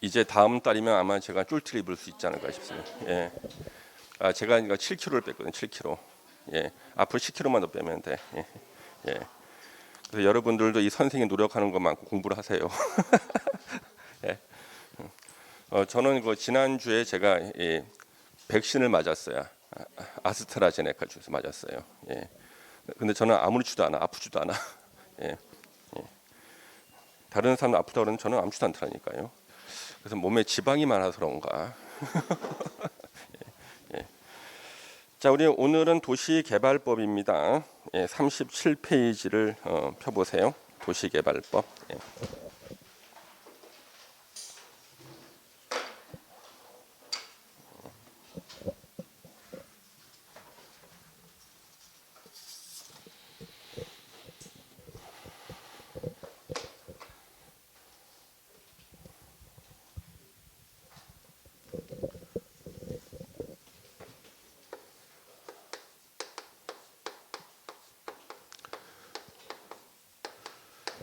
이제 다음 달이면 아마 제가 쫄티를 입을 수 있지 않을까 싶습니다. 예. 제가 이거 7kg를 뺐거든요. 7kg. 예. 앞으로 10kg만 더 빼면 돼. 예. 예. 그래서 여러분들도 이 선생이 노력하는 것만큼 공부를 하세요. 예. 저는 그 지난주에 제가 백신을 맞았어요. 아스트라제네카 주스 맞았어요. 예. 근데 저는 아무렇지도 않아, 아프지도 않아. 예. 예. 다른 사람 아프다 그러는 저는 아무렇지도 않더라니까요. 그래서 몸에 지방이 많아서 그런가. 예. 자, 우리 오늘은 도시개발법입니다. 예, 37페이지를 펴보세요. 도시개발법. 예.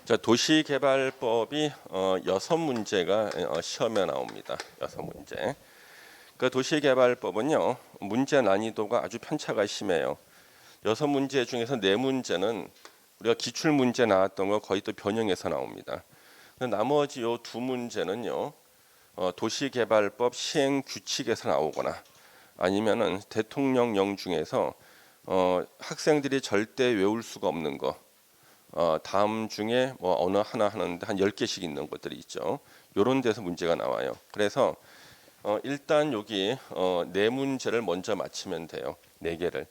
자, 도시개발법이 6문제가 시험에 나옵니다. 6문제. 그 도시개발법은요, 문제 난이도가 아주 편차가 심해요. 6문제 중에서 4문제는 우리가 기출문제 나왔던 거 거의 또 변형해서 나옵니다. 나머지 요 2문제는요, 도시개발법 시행규칙에서 나오거나 아니면은 대통령령 중에서 학생들이 절대 외울 수가 없는 거, 다음 중에 뭐 어느 하나 하는데 한 10개씩 있는 것들이 있죠. 요런 데서 문제가 나와요. 그래서 일단 여기 4문제를 먼저 맞히면 돼요. 4개를.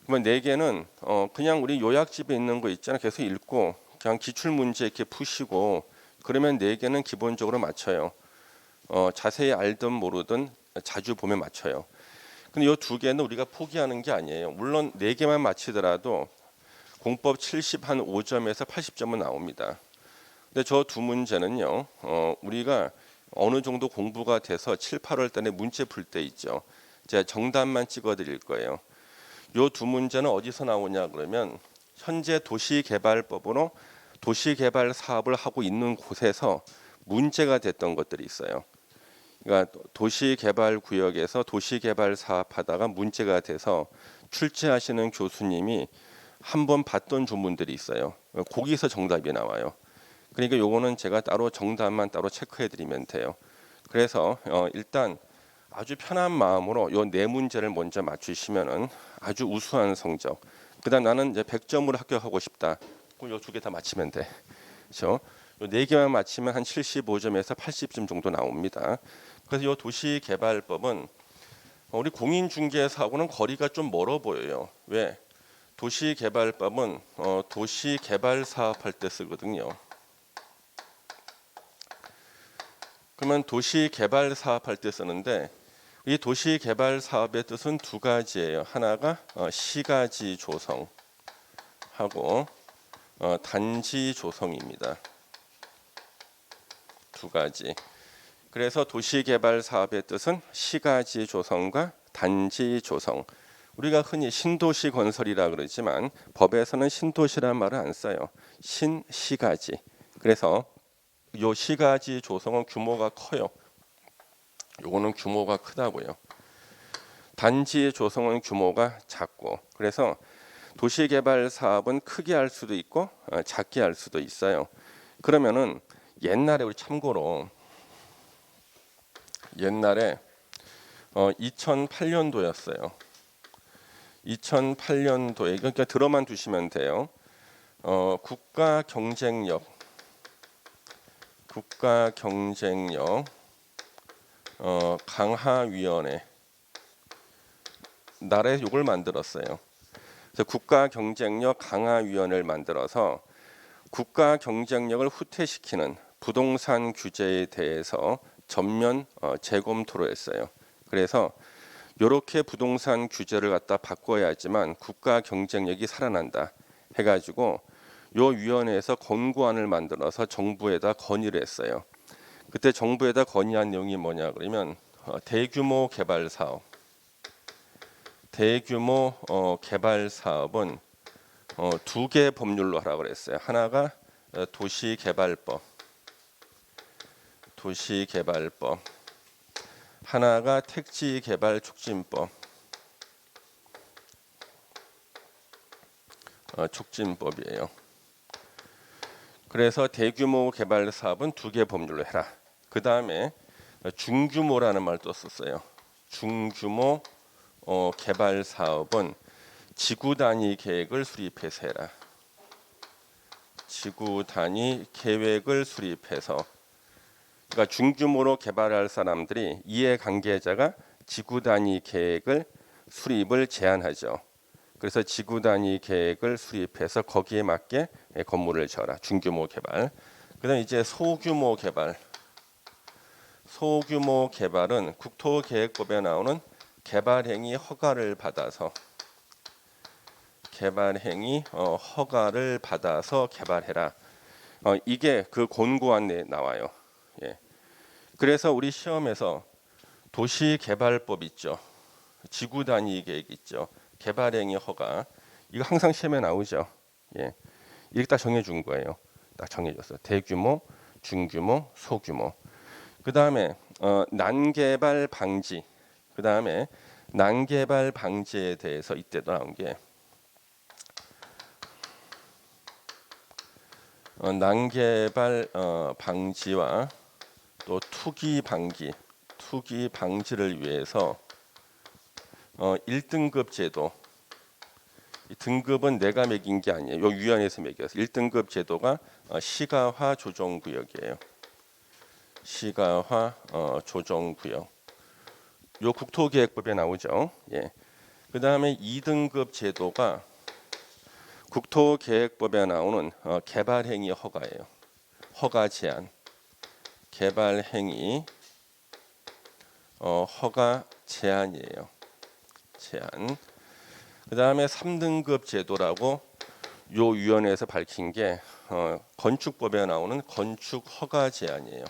그러면 4개는 그냥 우리 요약집에 있는 거 있잖아요. 계속 읽고 그냥 기출 문제 이렇게 푸시고 그러면 4개는 기본적으로 맞춰요. 자세히 알든 모르든 자주 보면 맞춰요. 근데 이 2개는 우리가 포기하는 게 아니에요. 물론 4개만 맞히더라도 공법 75점에서 80점은 나옵니다. 근데 저 2문제는요. 우리가 어느 정도 공부가 돼서 7, 8월 달에 문제 풀 때 있죠. 제가 정답만 찍어 드릴 거예요. 이 2문제는 어디서 나오냐 그러면 현재 도시개발법으로 도시개발 사업을 하고 있는 곳에서 문제가 됐던 것들이 있어요. 그러니까 도시개발구역에서 도시개발 사업하다가 문제가 돼서 출제하시는 교수님이 한번 봤던 조문들이 있어요. 거기서 정답이 나와요. 그러니까 요거는 제가 따로 정답만 따로 체크해 드리면 돼요. 그래서 일단 아주 편한 마음으로 요 4문제를 먼저 맞추시면은 아주 우수한 성적. 그다음 나는 이제 100점으로 합격하고 싶다. 그럼 요 2개 다 맞히면 돼. 그렇죠? 요 4개만 맞히면 한 75점에서 80점 정도 나옵니다. 그래서 요 도시개발법은 우리 공인중개사하고는 거리가 좀 멀어 보여요. 왜? 도시개발법은 도시개발 사업할 때 쓰거든요. 그러면 도시개발 사업할 때 쓰는데 이 도시개발 사업의 뜻은 2가지예요. 하나가 시가지 조성하고 단지 조성입니다. 2가지. 그래서 도시개발 사업의 뜻은 시가지 조성과 단지 조성. 우리가 흔히 신도시 건설이라 그러지만 법에서는 신도시란 말을 안 써요. 신시가지. 그래서 요 시가지 조성은 규모가 커요. 요거는 규모가 크다고요. 단지 조성은 규모가 작고. 그래서 도시개발 사업은 크게 할 수도 있고 작게 할 수도 있어요. 그러면은 옛날에 우리 참고로 옛날에 2008년도였어요. 2008년도에 그러니까 들어만 두시면 돼요. 국가 경쟁력 강화위원회 나라에서 이걸 만들었어요. 그래서 국가 경쟁력 강화위원회를 만들어서 국가 경쟁력을 후퇴시키는 부동산 규제에 대해서 전면 재검토를 했어요. 그래서 이렇게 부동산 규제를 갖다 바꿔야지만 국가 경쟁력이 살아난다 해가지고 요 위원회에서 권고안을 만들어서 정부에다 건의를 했어요. 그때 정부에다 건의한 내용이 뭐냐 그러면 대규모 개발 사업은 2개 법률로 하라고 그랬어요. 하나가 도시개발법 도시개발법, 하나가 택지개발촉진법, 촉진법이에요. 그래서 대규모 개발 사업은 2개 법률로 해라. 그 다음에 중규모라는 말 또 썼어요. 중규모 개발 사업은 지구 단위 계획을 수립해서 해라. 지구 단위 계획을 수립해서, 그러니까 중규모로 개발할 사람들이 이해관계자가 지구 단위 계획을 수립을 제안하죠. 그래서 지구 단위 계획을 수립해서 거기에 맞게 건물을 지어라. 중규모 개발. 그다음 이제 소규모 개발. 소규모 개발은 국토계획법에 나오는 개발행위 허가를 받아서 허가를 받아서 개발해라. 이게 그 권고안에 나와요. 예. 그래서 우리 시험에서 도시개발법 있죠. 지구 단위 계획 있죠. 개발행위 허가. 이거 항상 시험에 나오죠. 예. 이렇게 딱 정해준 거예요. 딱 정해졌어. 대규모, 중규모, 소규모. 그 다음에 난개발 방지. 그 다음에 난개발 방지에 대해서 이때도 나온 게 난개발 방지와 또 투기 방지를 위해서 1등급 제도, 이 등급은 내가 매긴 게 아니에요. 요 위원회에서 매겼어요. 1등급 제도가 시가화 조정구역이에요. 시가화 조정구역. 요 국토계획법에 나오죠. 예. 그 다음에 2등급 제도가 국토계획법에 나오는 개발행위 허가예요. 허가 제한. 개발행위 허가 제한이에요. 제한. 그 다음에 3등급 제도라고 요 위원회에서 밝힌 게 건축법에 나오는 건축 허가 제한이에요.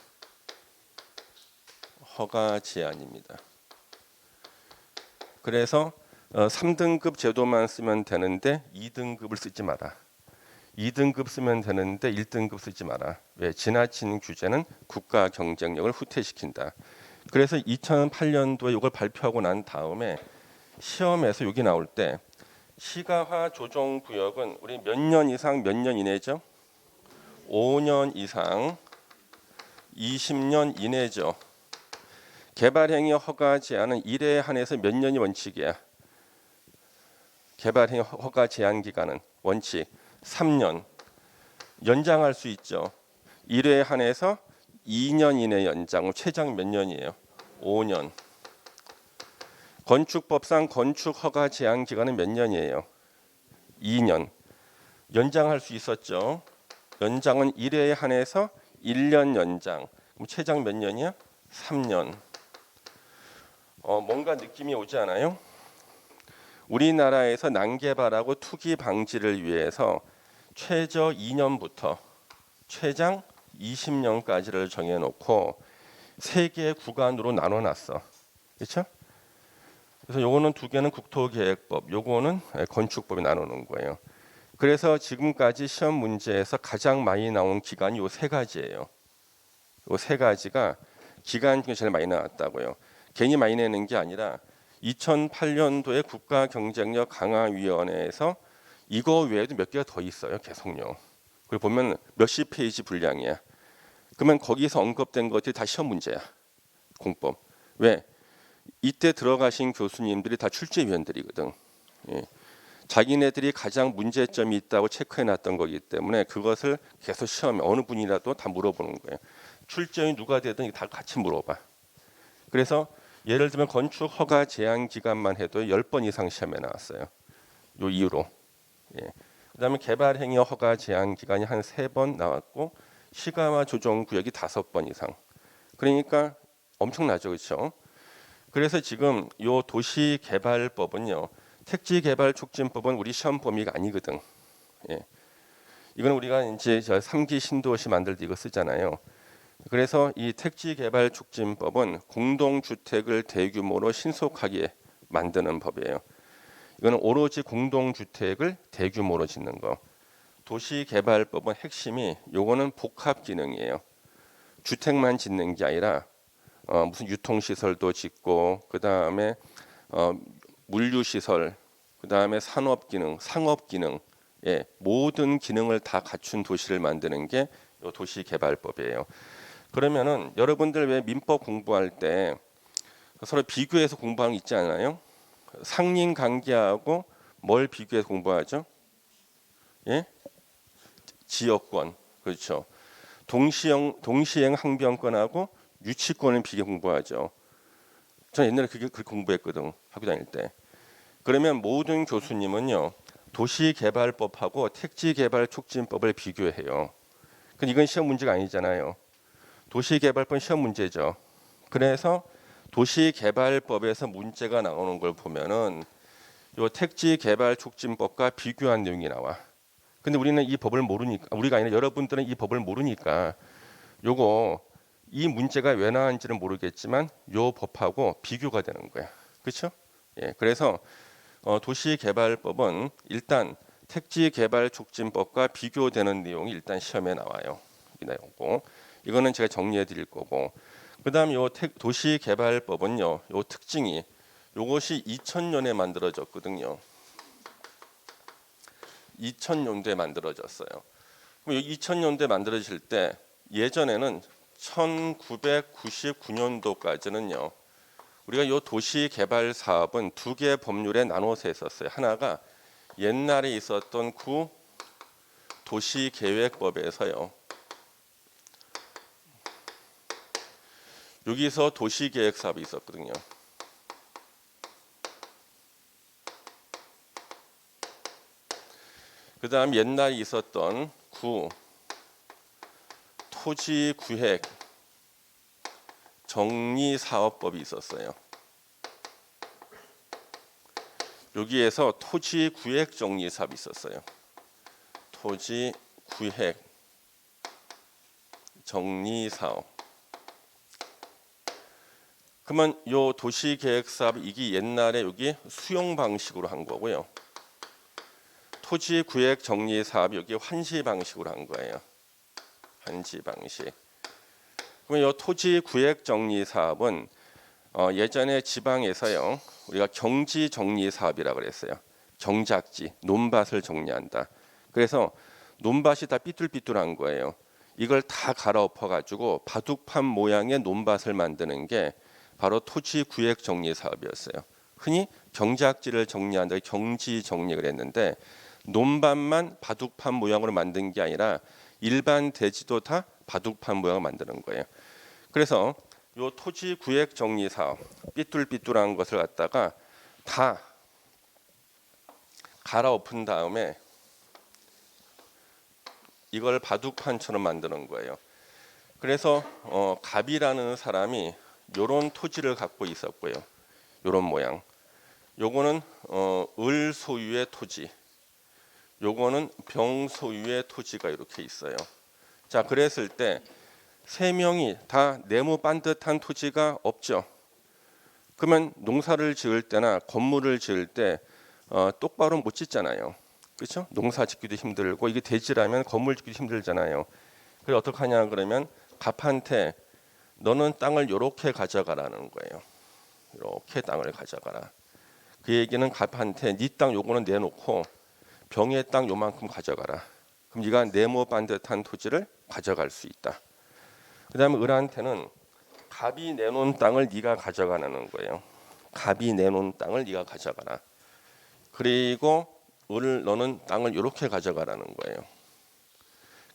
허가 제한입니다. 그래서 3등급 제도만 쓰면 되는데 2등급을 쓰지 마라. 2등급 쓰면 되는데 1등급 쓰지 마라. 왜? 지나친 규제는 국가 경쟁력을 후퇴시킨다. 그래서 2008년도에 이걸 발표하고 난 다음에 시험에서 여기 나올 때 시가화 조정 구역은 우리 몇 년 이상 몇 년 이내죠? 5년 이상 20년 이내죠. 개발행위 허가 제한은 1회에 한해서 몇 년이 원칙이야. 개발행위 허가 제한 기간은 원칙 3년. 연장할 수 있죠. 1회에 한해서 2년 이내 연장. 최장 몇 년이에요? 5년. 건축법상 건축 허가 제한 기간은 몇 년이에요? 2년. 연장할 수 있었죠. 연장은 1회에 한해서 1년 연장. 그럼 최장 몇 년이야? 3년. 뭔가 느낌이 오지 않아요? 우리나라에서 난개발하고 투기 방지를 위해서 최저 2년부터 최장 20년까지를 정해놓고 3개의 구간으로 나눠놨어. 그렇죠? 그래서 요거는 2개는 국토계획법, 요거는 건축법에 나누는 거예요. 그래서 지금까지 시험 문제에서 가장 많이 나온 기간이 요 3가지예요. 요 3가지가 기간 중에 제일 많이 나왔다고요. 괜히 많이 내는 게 아니라 2008년도에 국가경쟁력 강화위원회에서 이거 외에도 몇 개가 더 있어요. 계속요. 그리고 보면 몇십 페이지 분량이야. 그러면 거기서 언급된 것들이 다 시험 문제야. 공법. 왜? 이때 들어가신 교수님들이 다 출제위원들이거든. 예. 자기네들이 가장 문제점이 있다고 체크해놨던 거기 때문에 그것을 계속 시험에 어느 분이라도 다 물어보는 거예요. 출제위 누가 되든 다 같이 물어봐. 그래서 예를 들면 건축 허가 제한 기간만 해도 10번 이상 시험에 나왔어요. 요 이유로. 예. 그다음에 개발 행위 허가 제한 기간이 한 3번 나왔고 시가화 조정 구역이 5번 이상. 그러니까 엄청나죠, 그렇죠? 그래서 지금 요 도시개발법은요, 택지개발촉진법은 우리 시험 범위가 아니거든. 예. 이건 우리가 이제 3기 신도시 만들 때 이거 쓰잖아요. 그래서 이 택지개발촉진법은 공동주택을 대규모로 신속하게 만드는 법이에요. 이거는 오로지 공동주택을 대규모로 짓는 거. 도시개발법은 핵심이 요거는 복합 기능이에요. 주택만 짓는 게 아니라 무슨 유통시설도 짓고 그 다음에 물류시설, 그 다음에 산업기능, 상업기능, 예, 모든 기능을 다 갖춘 도시를 만드는 게 요 도시개발법이에요. 그러면은 여러분들 왜 민법 공부할 때 서로 비교해서 공부하는 거 있지 않아요? 상린관계하고 뭘 비교해서 공부하죠? 예? 지역권, 그렇죠. 동시행 항변권하고 유치권을 비교 공부하죠. 저는 옛날에 그렇게 공부했거든, 학교 다닐 때. 그러면 모든 교수님은요, 도시개발법하고 택지개발촉진법을 비교해요. 근데 이건 시험 문제가 아니잖아요. 도시개발법 시험 문제죠. 그래서 도시개발법에서 문제가 나오는 걸 보면은 요 택지개발촉진법과 비교한 내용이 나와. 근데 우리는 이 법을 모르니까, 우리가 아니라 여러분들은 이 법을 모르니까 요거 이 문제가 왜 나왔는지는 모르겠지만 요 법하고 비교가 되는 거야. 그렇죠? 예, 그래서 도시개발법은 일단 택지개발촉진법과 비교되는 내용이 일단 시험에 나와요. 이 내용고 이거는 제가 정리해 드릴 거고, 그다음 요 도시개발법은요, 요 특징이 요것이 2000년에 만들어졌거든요. 2000년도에 만들어졌어요. 그럼 2000년도에 만들어질 때 예전에는 1999년도까지는요. 우리가 이 도시 개발 사업은 두 개의 법률에 나눠서 했었어요. 하나가 옛날에 있었던 구 도시계획법에서요. 여기서 도시계획 사업이 있었거든요. 그 다음 옛날에 있었던 구 토지구획 정리사업법이 있었어요. 여기에서 토지구획 정리사업이 있었어요. 토지구획 정리사업. 그러면 요 도시계획사업 이게 옛날에 여기 수용 방식으로 한 거고요. 토지구획 정리사업 여기 환시 방식으로 한 거예요. 환시 방식. 그러면 이 토지구획 정리사업은 예전에 지방에서요, 우리가 경지 정리 사업이라고 그랬어요. 경작지, 논밭을 정리한다. 그래서 논밭이 다 삐뚤삐뚤한 거예요. 이걸 다 갈아엎어 가지고 바둑판 모양의 논밭을 만드는 게 바로 토지구획 정리 사업이었어요. 흔히 경작지를 정리한다, 경지 정리를 했는데 논밭만 바둑판 모양으로 만든 게 아니라 일반 대지도 다 바둑판 모양을 만드는 거예요. 그래서 요 토지 구획 정리 사업 삐뚤삐뚤한 것을 갖다가 다 갈아엎은 다음에 이걸 바둑판처럼 만드는 거예요. 그래서 갑이라는 사람이 요런 토지를 갖고 있었고요. 요런 모양. 요거는 을 소유의 토지. 요거는 병 소유의 토지가 이렇게 있어요. 자, 그랬을 때 세 명이 다 네모 반듯한 토지가 없죠. 그러면 농사를 지을 때나 건물을 지을 때 똑바로 못 짓잖아요. 그렇죠? 농사 짓기도 힘들고 이게 대지라면 건물 짓기도 힘들잖아요. 그래서 어떻게 하냐 그러면 갑한테 너는 땅을 이렇게 가져가라는 거예요. 이렇게 땅을 가져가라. 그 얘기는 갑한테 네 땅 요거는 내놓고 병의 땅 요만큼 가져가라. 그럼 네가 네모 반듯한 토지를 가져갈 수 있다. 그 다음에 을한테는 갑이 내놓은 땅을 네가 가져가라는 거예요. 갑이 내놓은 땅을 네가 가져가라. 그리고 을 너는 땅을 이렇게 가져가라는 거예요.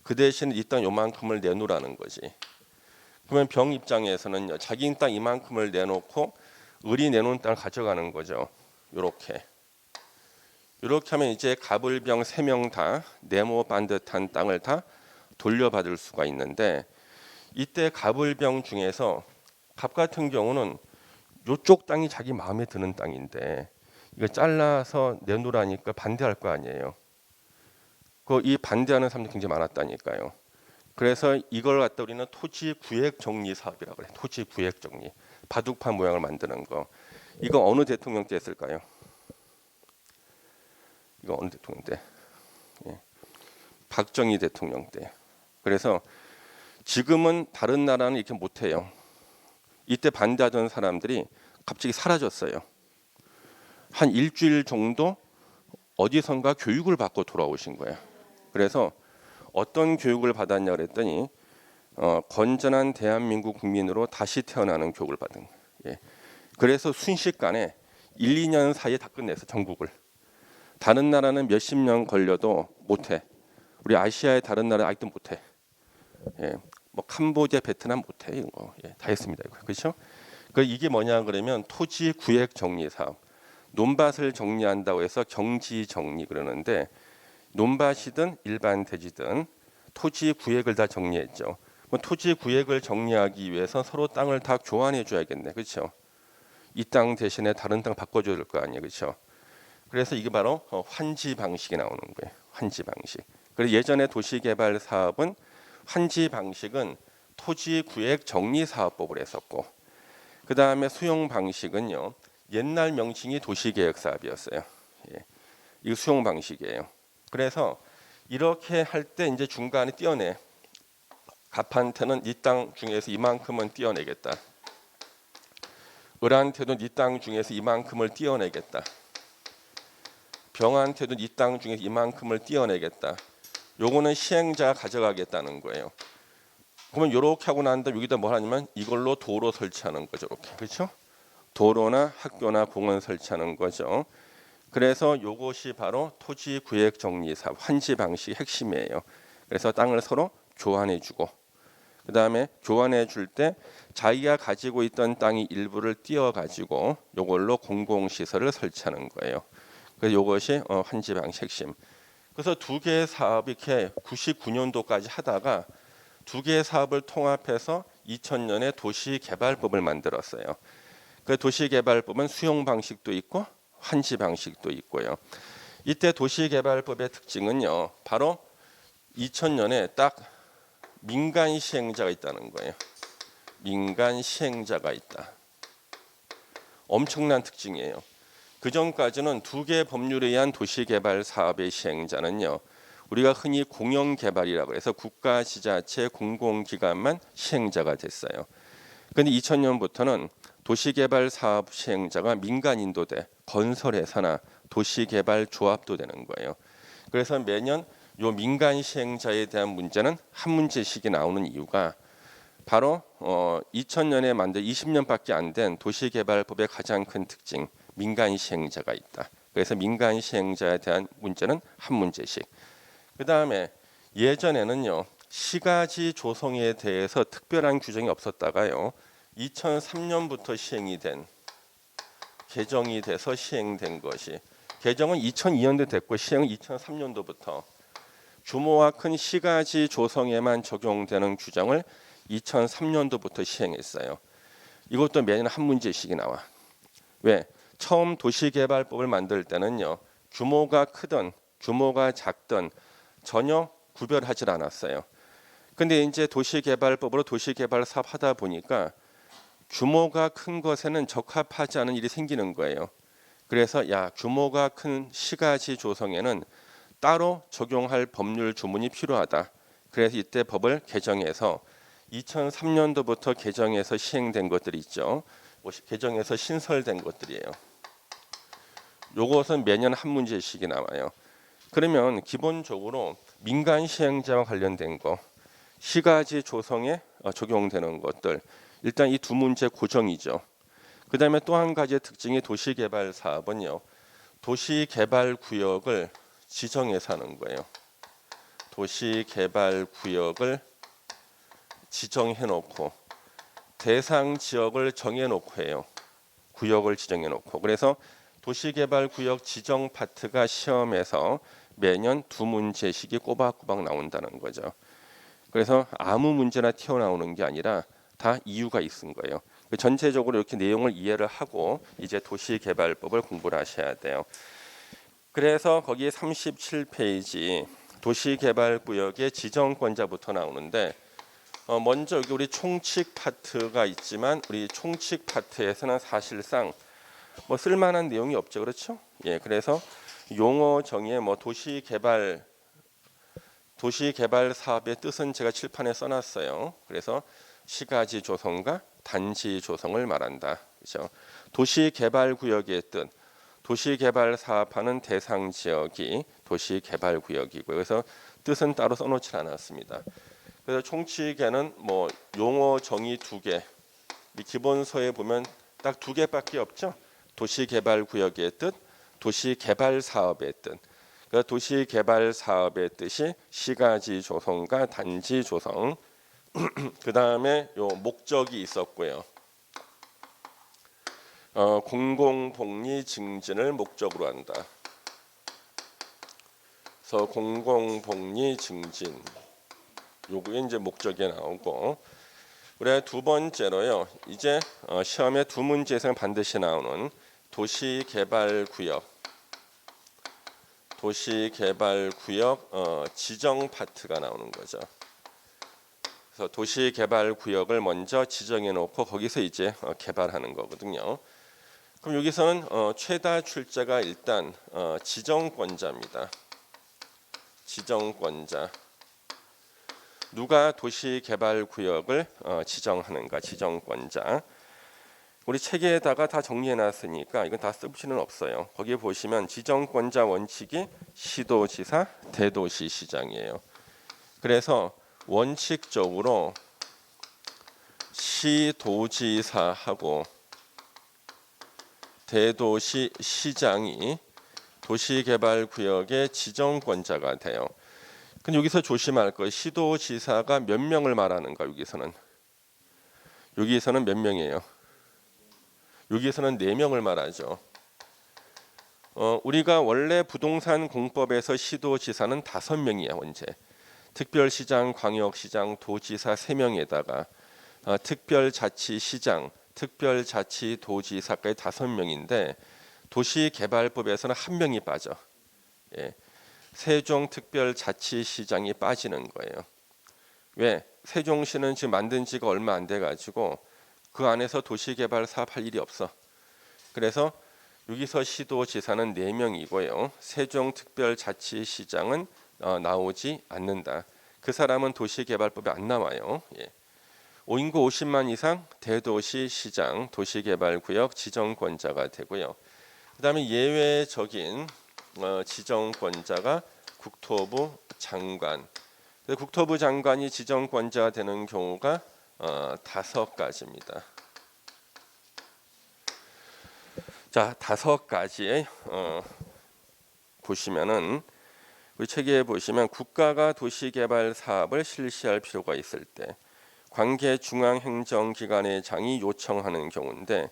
그 대신 이 땅 요만큼을 내놓으라는 거지. 그러면 병 입장에서는 자기 땅 이만큼을 내놓고 을이 내놓은 땅을 가져가는 거죠. 이렇게. 이렇게 하면 이제 갑을병 3명 다 네모 반듯한 땅을 다 돌려받을 수가 있는데, 이때 갑을병 중에서 갑 같은 경우는 이쪽 땅이 자기 마음에 드는 땅인데 이거 잘라서 내놓으라니까 반대할 거 아니에요. 이 반대하는 사람들이 굉장히 많았다니까요. 그래서 이걸 갖다 우리는 토지 구획 정리 사업이라고 그래. 토지 구획 정리. 바둑판 모양을 만드는 거. 이거 어느 대통령 때 했을까요? 이거 어느 대통령 때? 예. 박정희 대통령 때. 그래서 지금은 다른 나라는 이렇게 못해요. 이때 반대하던 사람들이 갑자기 사라졌어요. 한 일주일 정도 어디선가 교육을 받고 돌아오신 거예요. 그래서 어떤 교육을 받았냐 그랬더니 건전한 대한민국 국민으로 다시 태어나는 교육을 받은 거예요. 예. 그래서 순식간에 1, 2년 사이에 다 끝냈어 전국을. 다른 나라는 몇십 년 걸려도 못해. 우리 아시아의 다른 나라 아직도 못해. 예. 뭐 캄보디아, 베트남 못해 이런 거. 예. 다 했습니다. 이거. 그렇죠? 그 이게 뭐냐 그러면 토지 구획 정리 사업. 논밭을 정리한다고 해서 경지 정리 그러는데 논밭이든 일반 대지든 토지 구획을 다 정리했죠. 뭐 토지 구획을 정리하기 위해서 서로 땅을 다 교환해 줘야겠네. 그렇죠? 이 땅 대신에 다른 땅 바꿔줘야 될 거 아니에요. 그렇죠? 그래서 이게 바로 환지 방식이 나오는 거예요. 환지 방식. 그래서 예전에 도시개발 사업은 환지 방식은 토지 구획 정리 사업법을 했었고 그 다음에 수용 방식은요. 옛날 명칭이 도시계획 사업이었어요. 예. 이거 수용 방식이에요. 그래서 이렇게 할 때 이제 중간에 떼어내. 갑한테는 이 땅 중에서 이만큼은 떼어내겠다. 을한테도 이 땅 중에서 이만큼을 떼어내겠다. 병한테도 이 땅 중에서 이만큼을 떼어내겠다. 요거는 시행자가 가져가겠다는 거예요. 그러면 이렇게 하고 난 다음에 여기다 뭘 하냐면 이걸로 도로 설치하는 거죠. 이렇게. 그렇죠? 도로나 학교나 공원 설치하는 거죠. 그래서 요것이 바로 토지 구획 정리 사업 환지 방식 핵심이에요. 그래서 땅을 서로 교환해 주고 그다음에 교환해 줄 때 자기가 가지고 있던 땅이 일부를 띄어 가지고 요걸로 공공 시설을 설치하는 거예요. 그래서 요것이 환지 방식 핵심. 그래서 두 개의 사업이 이렇게 99년도까지 하다가 두 개의 사업을 통합해서 2000년에 도시개발법을 만들었어요. 그 도시개발법은 수용 방식도 있고 환지 방식도 있고요. 이때 도시개발법의 특징은요. 바로 2000년에 딱 민간 시행자가 있다는 거예요. 민간 시행자가 있다. 엄청난 특징이에요. 그 전까지는 두 개의 법률에 의한 도시개발 사업의 시행자는요. 우리가 흔히 공영개발이라고 해서 국가, 지자체, 공공기관만 시행자가 됐어요. 그런데 2000년부터는 도시개발 사업 시행자가 민간인도 돼 건설회사나 도시개발 조합도 되는 거예요. 그래서 매년 요 민간 시행자에 대한 문제는 한 문제씩이 나오는 이유가 바로 2000년에 만든 20년밖에 안 된 도시개발법의 가장 큰 특징 민간 시행자가 있다. 그래서 민간 시행자에 대한 문제는 한 문제씩. 그 다음에 예전에는요 시가지 조성에 대해서 특별한 규정이 없었다가요 2003년부터 시행이 된 개정이 돼서 시행된 것이 개정은 2002년도 됐고 시행은 2003년도부터 규모가 큰 시가지 조성에만 적용되는 규정을 2003년도부터 시행했어요. 이것도 매년 한 문제씩이 나와. 왜? 처음 도시개발법을 만들 때는요. 규모가 크든 규모가 작든 전혀 구별하지 않았어요. 근데 이제 도시개발법으로 도시개발 사업 하다 보니까 규모가 큰 것에는 적합하지 않은 일이 생기는 거예요. 그래서 야 규모가 큰 시가지 조성에는 따로 적용할 법률 조문이 필요하다. 그래서 이때 법을 개정해서 2003년도부터 개정해서 시행된 것들이 있죠. 개정해서 신설된 것들이에요. 요것은 매년 한 문제씩이 나와요. 그러면 기본적으로 민간 시행자와 관련된 거, 시가지 조성에 적용되는 것들 일단 이 두 문제 고정이죠. 그 다음에 또 한 가지의 특징이 도시개발 사업은요. 도시개발구역을 지정해서 하는 거예요. 도시개발구역을 지정해놓고 대상 지역을 정해놓고 해요. 구역을 지정해놓고 그래서 도시개발구역 지정 파트가 시험에서 매년 두 문제씩이 꼬박꼬박 나온다는 거죠. 그래서 아무 문제나 튀어나오는 게 아니라 다 이유가 있은 거예요. 전체적으로 이렇게 내용을 이해를 하고 이제 도시개발법을 공부를 하셔야 돼요. 그래서 거기에 37페이지 도시개발구역의 지정권자부터 나오는데 먼저 여기 우리 총칙 파트가 있지만 우리 총칙 파트에서는 사실상 뭐 쓸만한 내용이 없죠, 그렇죠? 예, 그래서 용어 정의에 뭐 도시개발 도시개발 사업의 뜻은 제가 칠판에 써놨어요. 그래서 시가지 조성과 단지 조성을 말한다. 그렇죠? 도시개발구역의 뜻, 도시개발 사업하는 대상 지역이 도시개발구역이고요. 그래서 뜻은 따로 써놓지 않았습니다. 그래서 총칙에는 뭐 용어 정의 2개, 기본서에 보면 딱 2개밖에 없죠. 도시개발구역의 뜻, 도시개발사업의 뜻. 그러니까 도시개발사업의 뜻이 시가지 조성과 단지 조성. 그 다음에 요 목적이 있었고요. 공공복리 증진을 목적으로 한다. 그래서 공공복리 증진 요게 이제 목적에 나오고, 우리 두 번째로요. 이제 시험에 두 문제 이상 반드시 나오는 도시개발구역 지정 파트가 나오는 거죠. 그래서 도시개발구역을 먼저 지정해 놓고 거기서 이제 개발하는 거거든요. 그럼 여기서는 최다 출자가 일단 지정권자입니다. 지정권자. 누가 도시개발구역을 지정하는가? 지정권자. 우리 책에다가 다 정리해 놨으니까 이건 다 쓸 필요는 없어요. 거기에 보시면 지정권자 원칙이 시도지사, 대도시시장이에요. 그래서 원칙적으로 시도지사하고 대도시시장이 도시개발구역의 지정권자가 돼요. 근데 여기서 조심할 거, 시도지사가 몇 명을 말하는가? 여기서는 몇 명이에요? 여기서는 4명을 말하죠. 우리가 원래 부동산 공법에서 시도지사는 5명이야. 언제? 특별시장, 광역시장, 도지사 3명에다가 특별자치시장, 특별자치도지사까지 5명인데 도시개발법에서는 1명이 빠져. 예. 세종특별자치시장이 빠지는 거예요. 왜? 세종시는 지금 만든 지가 얼마 안 돼가지고 그 안에서 도시개발 사업할 일이 없어. 그래서 여기서 시도지사는 4명이고요. 세종특별자치시장은 나오지 않는다. 그 사람은 도시개발법에 안 나와요. 예. 인구 50만 이상 대도시시장, 도시개발구역 지정권자가 되고요. 그 다음에 예외적인 지정권자가 국토부 장관. 국토부 장관이 지정권자가 되는 경우가 5가지입니다. 자, 5가지의 보시면은 우리 책에 보시면 국가가 도시개발 사업을 실시할 필요가 있을 때 관계 중앙행정기관의 장이 요청하는 경우인데,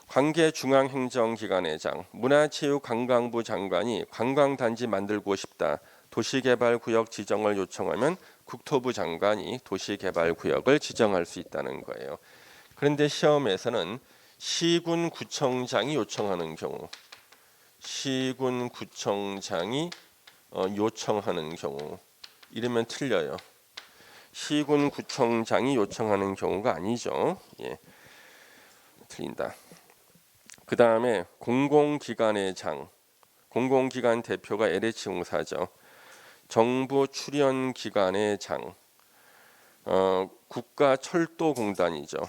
관계 중앙행정기관의 장, 문화체육관광부 장관이 관광단지 만들고 싶다, 도시개발구역 지정을 요청하면 국토부 장관이 도시개발구역을 지정할 수 있다는 거예요. 그런데 시험에서는 시군구청장이 요청하는 경우, 시군구청장이 요청하는 경우, 이러면 틀려요. 시군구청장이 요청하는 경우가 아니죠. 예, 틀린다. 그 다음에 공공기관의 장, 공공기관 대표가 LH공사죠. 정부 출연기관의 장, 국가철도공단이죠.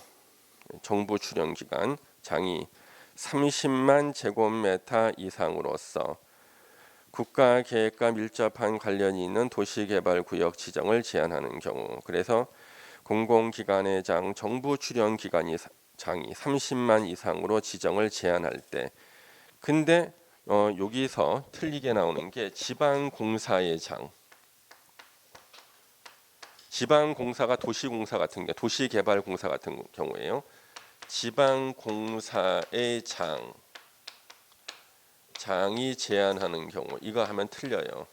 정부 출연기관 장이 30만 제곱미터 이상으로서 국가계획과 밀접한 관련이 있는 도시개발구역 지정을 제한하는 경우, 그래서 공공기관의 장, 정부 출연기관이 장이 30만 이상으로 지정을 제한할 때, 근데 여기서 틀리게 나오는 게 지방공사의 장. 지방공사가 도시공사 같은 게, 도시개발공사 같은 경우에요. 지방공사의 장이 제한하는 경우, 이거 하면 틀려요.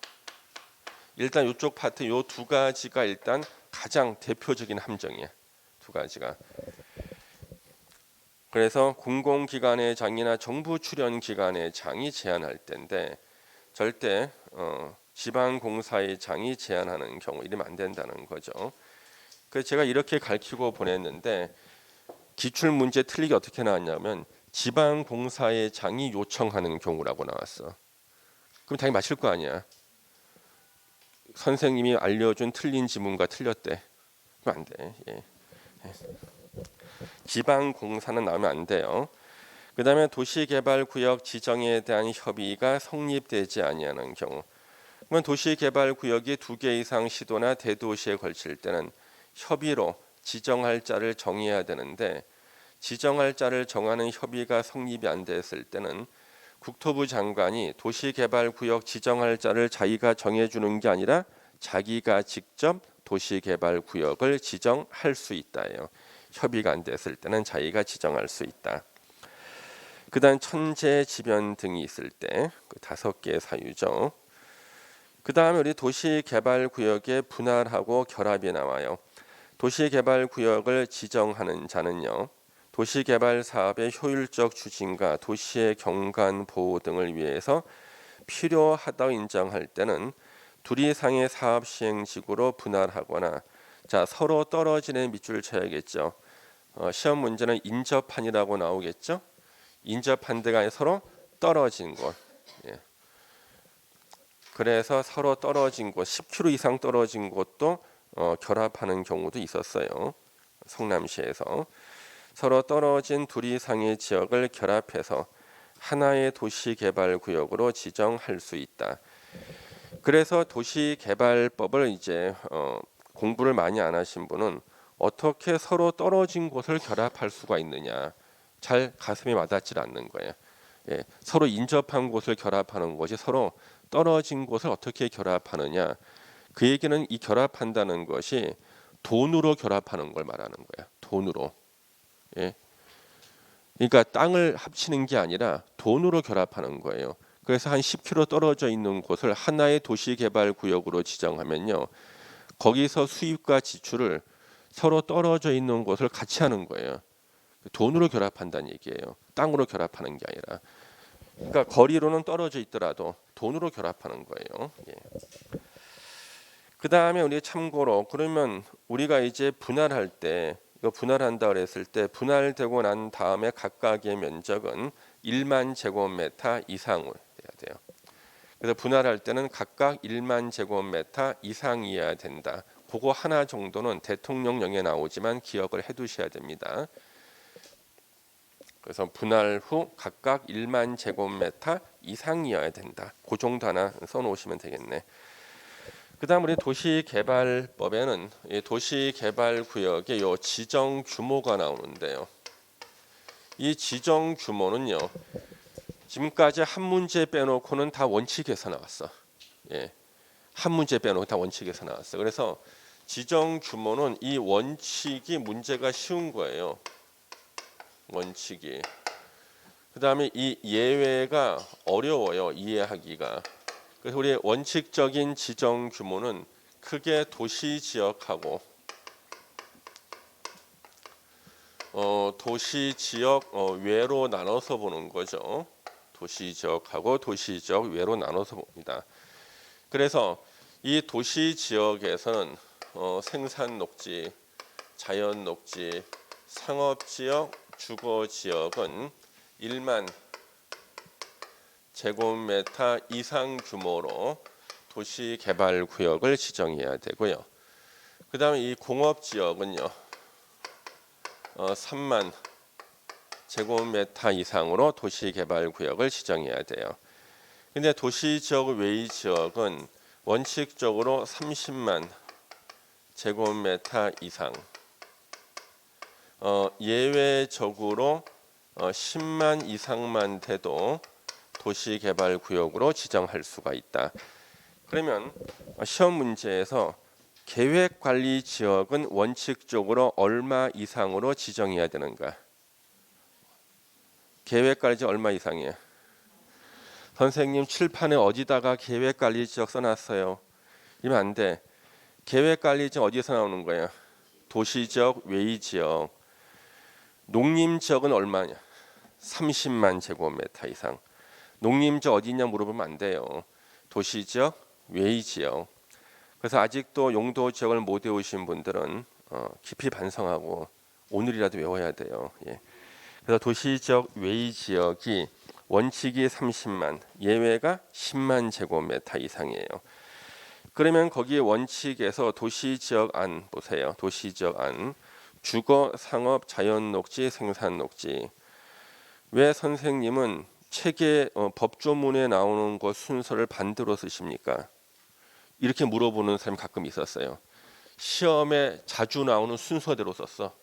일단 이쪽 파트 요 2가지가 일단 가장 대표적인 함정이야. 2가지가. 그래서 공공기관의 장이나 정부 출연기관의 장이 제한할 때인데 절대 지방공사의 장이 제한하는 경우 이러면 안 된다는 거죠. 그래서 제가 이렇게 가르치고 보냈는데 기출문제 틀리게 어떻게 나왔냐면 지방공사의 장이 요청하는 경우라고 나왔어. 그럼 당연히 맞힐 거 아니야. 선생님이 알려준 틀린 지문과 틀렸대. 그럼 안 돼. 예. 지방공사는 나오면 안 돼요. 그 다음에 도시개발구역 지정에 대한 협의가 성립되지 아니하는 경우, 그러면 도시개발구역이 2개 이상 시도나 대도시에 걸칠 때는 협의로 지정할 자를 정해야 되는데, 지정할 자를 정하는 협의가 성립이 안 됐을 때는 국토부 장관이 도시개발구역 지정할 자를 자기가 정해주는 게 아니라 자기가 직접 도시개발구역을 지정할 수 있다예요. 협의가 안 됐을 때는 자기가 지정할 수 있다. 그다음 천재지변 등이 있을 때 그 5개의 사유죠. 그다음에 우리 도시개발구역의 분할하고 결합이 나와요. 도시개발구역을 지정하는 자는요, 도시개발 사업의 효율적 추진과 도시의 경관 보호 등을 위해서 필요하다고 인정할 때는 둘 이상의 사업 시행지구로 분할하거나, 자 서로 떨어지는 밑줄 쳐야겠죠. 시험 문제는 인접한이라고 나오겠죠. 인접한 데가 아니라 서로 떨어진 곳. 예. 그래서 서로 떨어진 곳, 10km 이상 떨어진 곳도 결합하는 경우도 있었어요. 성남시에서 서로 떨어진 둘 이상의 지역을 결합해서 하나의 도시개발구역으로 지정할 수 있다. 그래서 도시개발법을 이제 공부를 많이 안 하신 분은 어떻게 서로 떨어진 곳을 결합할 수가 있느냐, 잘 가슴에 와닿지 않는 거예요. 예, 서로 인접한 곳을 결합하는 것이 서로 떨어진 곳을 어떻게 결합하느냐, 그 얘기는 이 결합한다는 것이 돈으로 결합하는 걸 말하는 거야. 돈으로. 예. 그러니까 땅을 합치는 게 아니라 돈으로 결합하는 거예요. 그래서 한 10km 떨어져 있는 곳을 하나의 도시개발구역으로 지정하면요, 거기서 수입과 지출을 서로 떨어져 있는 곳을 같이 하는 거예요. 돈으로 결합한다는 얘기예요. 땅으로 결합하는 게 아니라. 그러니까 거리로는 떨어져 있더라도 돈으로 결합하는 거예요. 예. 그 다음에 우리 참고로, 그러면 우리가 이제 분할할 때, 이거 분할한다 그랬을 때 분할되고 난 다음에 각각의 면적은 1만 제곱미터 이상을 돼야 돼요. 그래서 분할할 때는 각각 1만 제곱미터 이상이어야 된다. 그거 하나 정도는 대통령령에 나오지만 기억을 해두셔야 됩니다. 그래서 분할 후 각각 1만 제곱미터 이상이어야 된다. 그 정도 하나 써놓으시면 되겠네. 그 다음 우리 도시개발법에는 이 도시개발구역의 요 지정 규모가 나오는데요. 이 지정 규모는요, 지금까지 한 문제 빼놓고는 다 원칙에서 나왔어. 예, 한 문제 빼놓고 다 원칙에서 나왔어. 그래서 지정 규모는 이 원칙이 문제가 쉬운 거예요. 원칙이. 그 다음에 이 예외가 어려워요, 이해하기가. 그래서 우리 원칙적인 지정 규모는 크게 도시 지역하고 도시 지역 외로 나눠서 보는 거죠. 도시 지역하고 도시 지역 외로 나눠서 봅니다. 그래서 이 도시 지역에서는 생산 녹지, 자연 녹지, 상업 지역, 주거 지역은 1만 제곱미터 이상 규모로 도시개발구역을 지정해야 되고요. 그 다음에 이 공업지역은요, 3만 제곱미터 이상으로 도시개발구역을 지정해야 돼요. 근데 도시지역 외의 지역은 원칙적으로 30만 제곱미터 이상, 예외적으로 10만 이상만 돼도 도시개발구역으로 지정할 수가 있다. 그러면 시험 문제에서 계획관리지역은 원칙적으로 얼마 이상으로 지정해야 되는가? 계획관리지역 얼마 이상이에요? 선생님 칠판에 어디다가 계획관리지역 써놨어요. 이러면 안 돼. 계획관리지역 어디서 나오는 거예요? 도시지역, 외의지역. 농림지역은 얼마냐? 30만 제곱미터 이상. 농림지역 어디냐 물어보면 안 돼요. 도시지역, 외의지역. 그래서 아직도 용도지역을 못 외우신 분들은 깊이 반성하고 오늘이라도 외워야 돼요. 예. 그래서 도시지역, 외의지역이 원칙이 30만, 예외가 10만 제곱미터 이상이에요. 그러면 거기에 원칙에서 도시지역 안 보세요. 도시지역 안 주거, 상업, 자연녹지, 생산녹지. 왜 선생님은 책에 법조문에 나오는 것 순서를 반대로 쓰십니까? 이렇게 물어보는 사람이 가끔 있었어요. 시험에 자주 나오는 순서대로 썼어.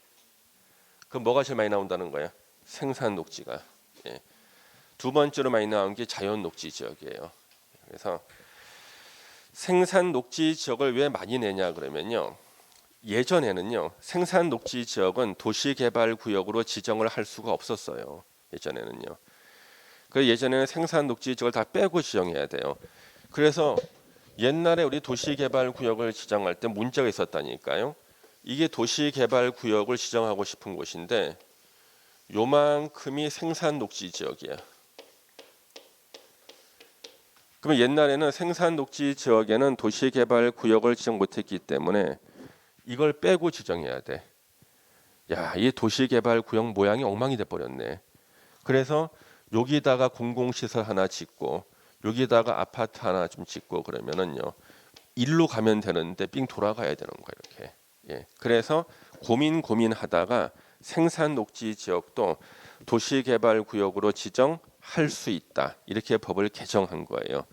그럼 뭐가 제일 많이 나온다는 거야? 생산녹지가. 예. 두 번째로 많이 나온 게 자연녹지 지역이에요. 그래서 생산녹지 지역을 왜 많이 내냐 그러면요. 예전에는요. 생산녹지 지역은 도시개발구역으로 지정을 할 수가 없었어요. 예전에는요. 그 예전에는 생산녹지 지역을 다 빼고 지정해야 돼요. 그래서 옛날에 우리 도시개발구역을 지정할 때 문제가 있었다니까요. 이게 도시개발구역을 지정하고 싶은 곳인데 요만큼이 생산녹지 지역이야. 그러면 옛날에는 생산녹지 지역에는 도시개발구역을 지정 못했기 때문에 이걸 빼고 지정해야 돼. 야, 이 도시개발구역 모양이 엉망이 돼버렸네. 그래서 여기다가 공공시설 하나 짓고 여기다가 아파트 하나 좀 짓고 그러면은요 일로 가면 되는데 삥 돌아가야 되는 거예요. 이렇게. 예. 그래서 고민하다가 생산녹지 지역도 도시개발구역으로 지정할 수 있다. 이렇게 법을 개정한 거예요.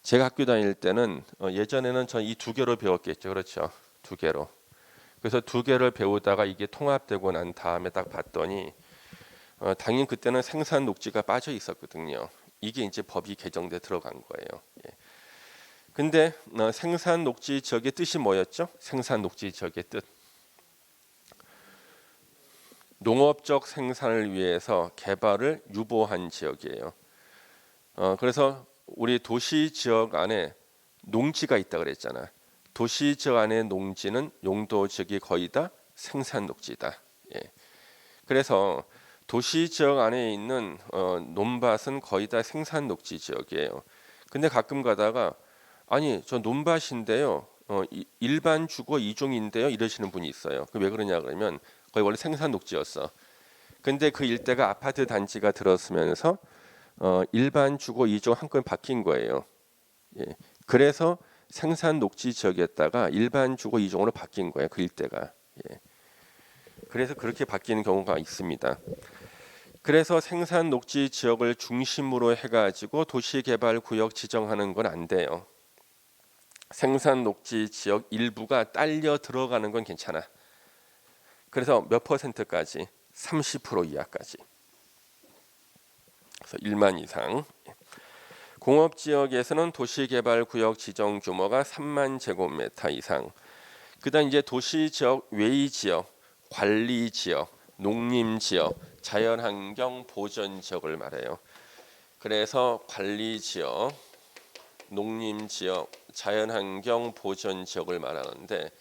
제가 학교 다닐 때는 예전에는 전 이 두 개로 배웠겠죠. 그렇죠. 두 개로. 그래서 두 개를 배우다가 이게 통합되고 난 다음에 딱 봤더니 당연히 그때는 생산녹지가 빠져 있었거든요. 이게 이제 법이 개정돼 들어간 거예요. 예. 근데 생산녹지 지역의 뜻이 뭐였죠? 생산녹지 지역의 뜻. 농업적 생산을 위해서 개발을 유보한 지역이에요. 그래서 우리 도시 지역 안에 농지가 있다 그랬잖아. 도시 지역 안에 농지는 용도 지역이 거의 다 생산녹지다. 예. 그래서 도시 지역 안에 있는 논밭은 거의 다 생산녹지 지역이에요. 근데 가끔 가다가 아니 저 논밭인데요. 일반 주거 2종인데요. 이러시는 분이 있어요. 왜 그러냐 그러면 거의 원래 생산녹지였어. 근데 그 일대가 아파트 단지가 들어서면서 일반 주거 2종 한건 바뀐 거예요. 예. 그래서 생산녹지 지역이었다가 일반 주거 2종으로 바뀐 거예요. 그 일대가. 예. 그래서 그렇게 바뀌는 경우가 있습니다. 그래서 생산녹지 지역을 중심으로 해가지고 도시개발구역 지정하는 건 안 돼요. 생산녹지 지역 일부가 딸려 들어가는 건 괜찮아. 그래서 몇 퍼센트까지? 30% 이하까지. 그래서 1만 이상. 공업지역에서는 도시개발구역 지정 규모가 3만 제곱미터 이상. 그다음 이제 도시지역 외의 지역, 관리지역, 농림지역, 자연환경 보전지역을 말해요. 그래서 관리지역, 농림지역, 자연환경 보전지역을 말하는데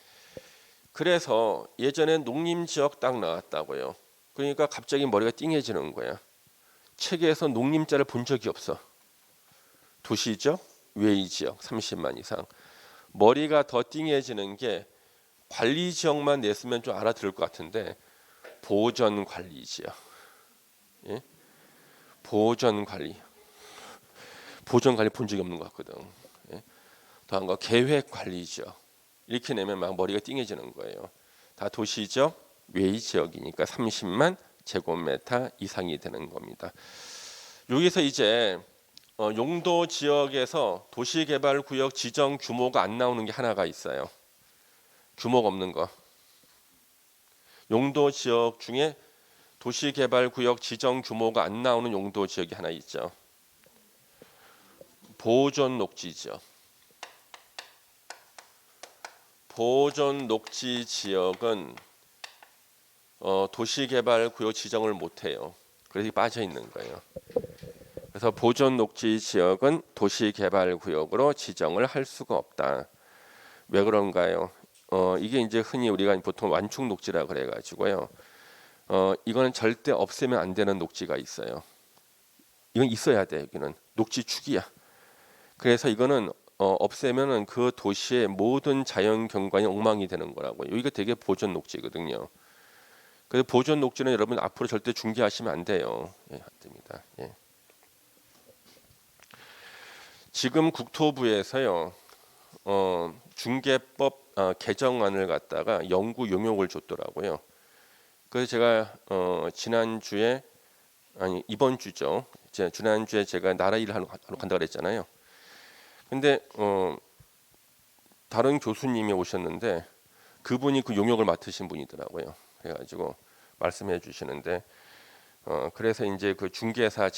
그래서 예전에 농림지역 딱 나왔다고요. 그러니까 갑자기 머리가 띵해지는 거야. 책에서 농림자를 본 적이 없어. 도시지역, 외의지역 30만 이상. 머리가 더 띵해지는 게 관리지역만 냈으면 좀 알아들을 것 같은데 보전관리지역. 예? 보전관리 본 적이 없는 것 같거든. 예? 더한 거 계획관리지역 이렇게 내면 막 머리가 띵해지는 거예요. 다 도시지역 외의지역이니까 30만 제곱미터 이상이 되는 겁니다. 여기서 이제 용도 지역에서 도시개발구역 지정 규모가 안 나오는 게 하나가 있어요. 규모가 없는 거. 용도 지역 중에 도시개발구역 지정 규모가 안 나오는 용도 지역이 하나 있죠. 보존녹지 지역. 보존녹지 지역은 도시개발구역 지정을 못해요. 그래서 빠져 있는 거예요. 그래서 보존녹지 지역은 도시개발구역으로 지정을 할 수가 없다. 왜 그런가요? 이게 이제 흔히 우리가 보통 완충녹지라 그래가지고요. 이거는 절대 없애면 안 되는 녹지가 있어요. 이건 있어야 돼. 여기는 녹지축이야. 그래서 이거는 없애면은 그 도시의 모든 자연 경관이 엉망이 되는 거라고요. 여기가 되게 보존 녹지거든요. 그래서 보존 녹지는 여러분 앞으로 절대 중개하시면 안 돼요. 예, 안 됩니다. 예. 지금 국토부에서요. 중개법 개정안을 갖다가 영구 용역을 줬더라고요. 그래서 제가 지난주에 아니 이번 주죠. 지난주에 제가 나라 일을 하러 간다 그랬잖아요. 근데 다른 교수님이 오셨는데 그분이 그 용역을 맡으신 분이더라고요. 그래가지고 말씀해 주시는데 그래서 이제 그 중개사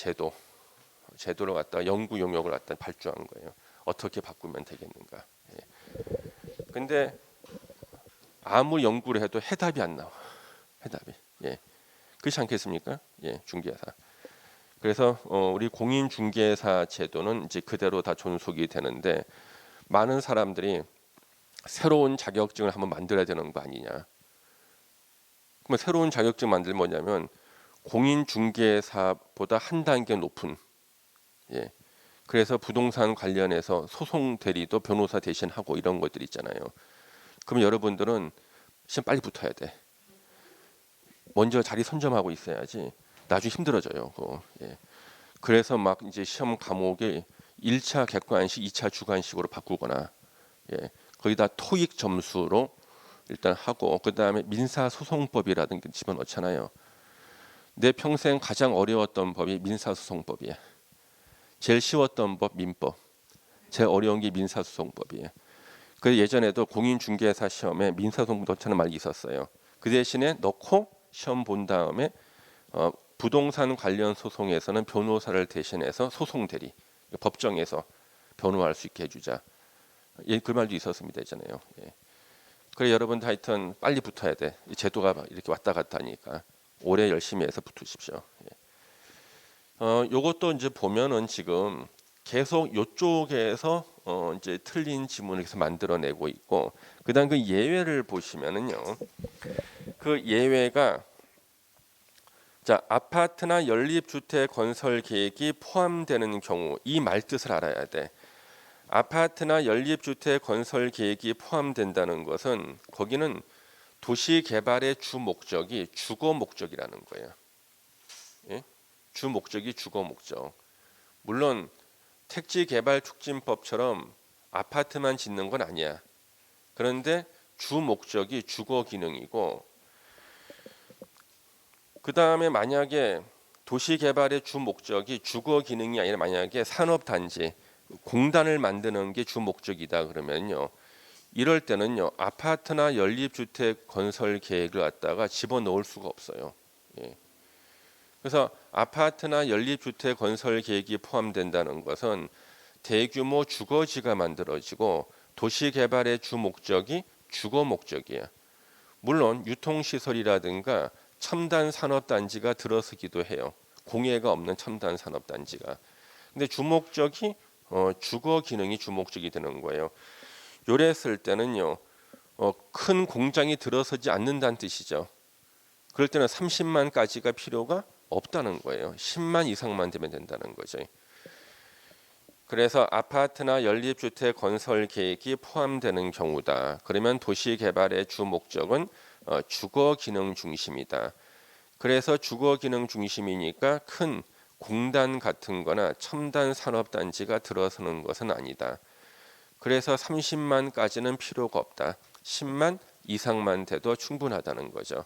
제도를 갖다 영구 용역을 갖다 발주한 거예요. 어떻게 바꾸면 되겠는가. 예. 근데 아무 연구를 해도 해답이 안 나와. 해답이. 예. 그렇지 않겠습니까? 예, 중개사. 그래서 우리 공인중개사 제도는 이제 그대로 다 존속이 되는데 많은 사람들이 새로운 자격증을 한번 만들어야 되는 거 아니냐. 그러면 새로운 자격증 만들면 뭐냐면 공인중개사보다 한 단계 높은 예. 그래서 부동산 관련해서 소송 대리도 변호사 대신 하고 이런 것들 있잖아요. 그럼 여러분들은 시험 빨리 붙어야 돼. 먼저 자리 선점하고 있어야지. 나중에 힘들어져요. 그거. 예. 그래서 막 이제 시험 과목이 1차 객관식, 2차 주관식으로 바꾸거나 예. 거기다 토익 점수로 일단 하고 그다음에 민사소송법이라든가 집어넣잖아요. 내 평생 가장 어려웠던 법이 민사소송법이에요. 제일 쉬웠던 법 민법, 제일 어려운 게 민사소송법이에요. 그 예전에도 공인중개사 시험에 민사소송 넣자는 말이 있었어요. 그 대신에 넣고 시험 본 다음에 부동산 관련 소송에서는 변호사를 대신해서 소송 대리, 법정에서 변호할 수 있게 해주자. 예, 그 말도 있었습니다, 예전에요. 예. 그래 여러분 하여튼 빨리 붙어야 돼. 이 제도가 이렇게 왔다 갔다 하니까 올해 열심히 해서 붙으십시오. 예. 요것도 이제 보면은 지금 계속 요쪽에서 이제 틀린 지문을 계속 만들어내고 있고 그다음 그 예외를 보시면은요. 그 예외가 자 아파트나 연립주택 건설 계획이 포함되는 경우 이 말뜻을 알아야 돼. 아파트나 연립주택 건설 계획이 포함된다는 것은 거기는 도시 개발의 주 목적이 주거 목적이라는 거예요. 예? 주 목적이 주거 목적. 물론 택지개발촉진법처럼 아파트만 짓는 건 아니야. 그런데 주 목적이 주거 기능이고 그 다음에 만약에 도시 개발의 주 목적이 주거 기능이 아니라 만약에 산업단지, 공단을 만드는 게 주 목적이다 그러면요. 이럴 때는요. 아파트나 연립주택 건설 계획을 갖다가 집어넣을 수가 없어요. 예. 그래서 아파트나 연립주택 건설 계획이 포함된다는 것은 대규모 주거지가 만들어지고 도시 개발의 주 목적이 주거 목적이에요. 물론 유통시설이라든가 첨단 산업단지가 들어서기도 해요. 공해가 없는 첨단 산업단지가. 근데 주목적이 주거 기능이 주목적이 되는 거예요. 요랬을 때는요. 큰 공장이 들어서지 않는다는 뜻이죠. 그럴 때는 30만까지가 필요가 없다는 거예요. 10만 이상만 되면 된다는 거죠. 그래서 아파트나 연립주택 건설 계획이 포함되는 경우다. 그러면 도시개발의 주 목적은 주거 기능 중심이다. 그래서 주거 기능 중심이니까 큰 공단 같은 거나 첨단 산업단지가 들어서는 것은 아니다. 그래서 30만까지는 필요가 없다. 10만 이상만 돼도 충분하다는 거죠.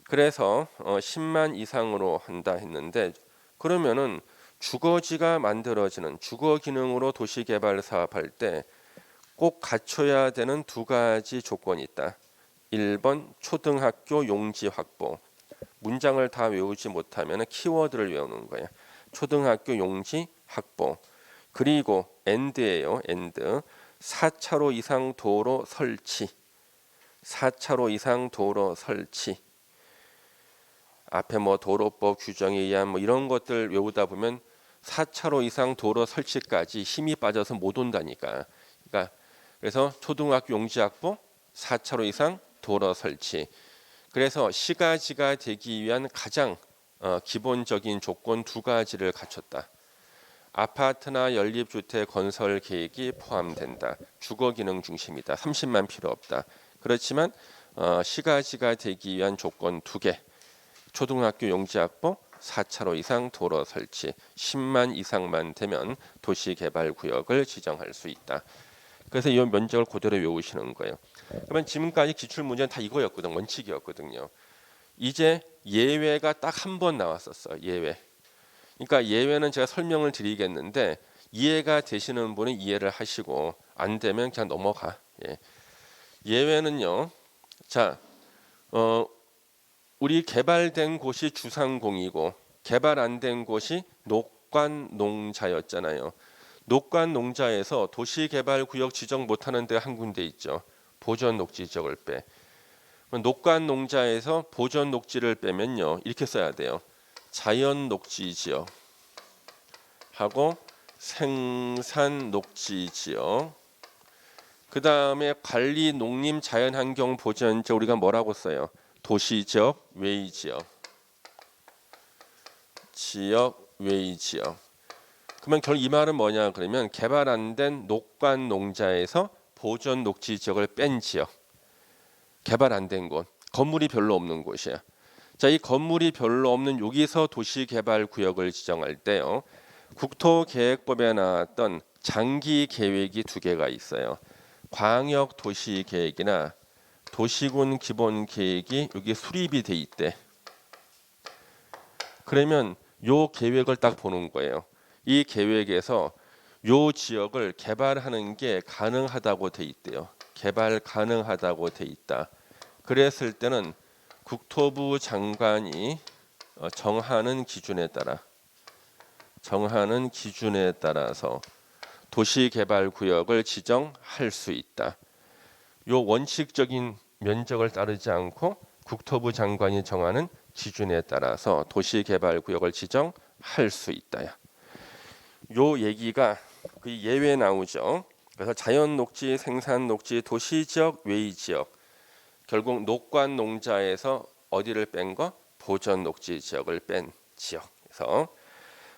그래서 10만 이상으로 한다 했는데 그러면은 주거지가 만들어지는 주거 기능으로 도시개발 사업할 때 꼭 갖춰야 되는 두 가지 조건이 있다. 1번 초등학교 용지 확보. 문장을 다 외우지 못하면 키워드를 외우는 거야. 초등학교 용지 확보. 그리고 AND예요. AND. 4차로 이상 도로 설치. 4차로 이상 도로 설치. 앞에 뭐 도로법 규정에 의한 뭐 이런 것들 외우다 보면 4차로 이상 도로 설치까지 힘이 빠져서 못 온다니까. 그러니까 그래서 초등학교 용지 확보, 4차로 이상 도로 설치. 그래서 시가지가 되기 위한 가장 기본적인 조건 두 가지를 갖췄다. 아파트나 연립주택 건설 계획이 포함된다. 주거 기능 중심이다. 30만 필요 없다. 그렇지만 시가지가 되기 위한 조건 두 개. 초등학교 용지 확보, 4차로 이상 도로 설치, 10만 이상만 되면 도시개발구역을 지정할 수 있다. 그래서 이 면적을 그대로 외우시는 거예요. 그러면 지금까지 기출 문제는 다 이거였거든, 원칙이었거든요. 이제 예외가 딱 한 번 나왔었어, 예외. 그러니까 예외는 제가 설명을 드리겠는데 이해가 되시는 분은 이해를 하시고 안 되면 그냥 넘어가. 예. 예외는요. 자, 우리 개발된 곳이 주상공이고 개발 안 된 곳이 녹관농자였잖아요. 녹관농자에서 도시개발구역 지정 못하는 데 한 군데 있죠. 보전녹지 지역을 빼. 녹관농자에서 보전녹지를 빼면요. 이렇게 써야 돼요. 자연녹지 지역 하고 생산녹지 지역. 그 다음에 관리 농림 자연환경 보전 지역 우리가 뭐라고 써요? 도시지역, 외지역, 지역, 외지역. 그러면 결국 이 말은 뭐냐 그러면 개발 안 된 녹관 농자에서 보전 녹지 지역을 뺀 지역, 개발 안 된 곳, 건물이 별로 없는 곳이야. 자, 이 건물이 별로 없는 여기서 도시개발구역을 지정할 때요. 국토계획법에 나왔던 장기 계획이 두 개가 있어요. 광역도시계획이나 도시군 기본계획이 여기 수립이 돼 있대. 그러면 요 계획을 딱 보는 거예요. 이 계획에서 요 지역을 개발하는 게 가능하다고 돼 있대요. 개발 가능하다고 돼 있다. 그랬을 때는 국토부 장관이 정하는 기준에 따라서 도시개발구역을 지정할 수 있다. 요 원칙적인 면적을 따르지 않고 국토부 장관이 정하는 기준에 따라서 도시개발구역을 지정할 수 있다. 요 얘기가 그 예외 나오죠. 그래서 자연녹지, 생산녹지, 도시지역, 외지역. 결국 녹관농자에서 어디를 뺀 거? 보전녹지 지역을 뺀 지역에서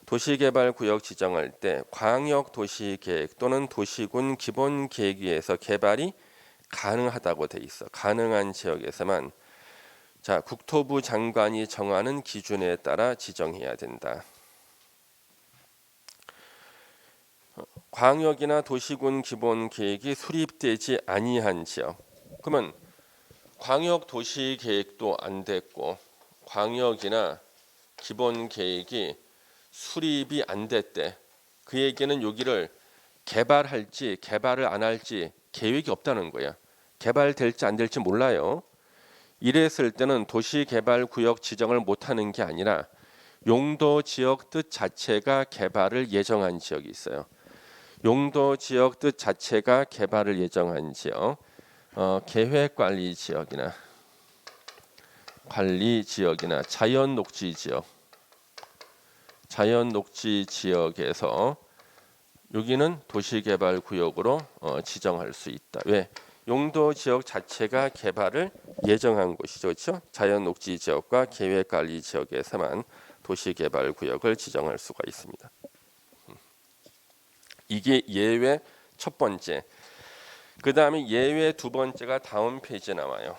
도시개발구역 지정할 때 광역도시계획 또는 도시군 기본계획위에서 개발이 가능하다고 돼 있어. 가능한 지역에서만 자 국토부 장관이 정하는 기준에 따라 지정해야 된다. 광역이나 도시군 기본계획이 수립되지 아니한 지역. 그러면 광역도시계획도 안 됐고 광역이나 기본계획이 수립이 안 됐대. 그 얘기는 여기를 개발할지 개발을 안 할지 계획이 없다는 거야. 개발될지 안 될지 몰라요. 이랬을 때는 도시개발구역 지정을 못하는 게 아니라 용도 지역 뜻 자체가 개발을 예정한 지역이 있어요. 용도 지역 뜻 자체가 개발을 예정한 지역, 계획관리 지역이나 관리 지역이나 자연녹지 지역에서 여기는 도시개발구역으로 지정할 수 있다. 왜? 용도 지역 자체가 개발을 예정한 곳이죠, 그렇죠? 자연녹지 지역과 계획관리 지역에서만 도시개발구역을 지정할 수가 있습니다. 이게 예외 첫 번째. 그 다음에 예외 두 번째가 다음 페이지에 나와요.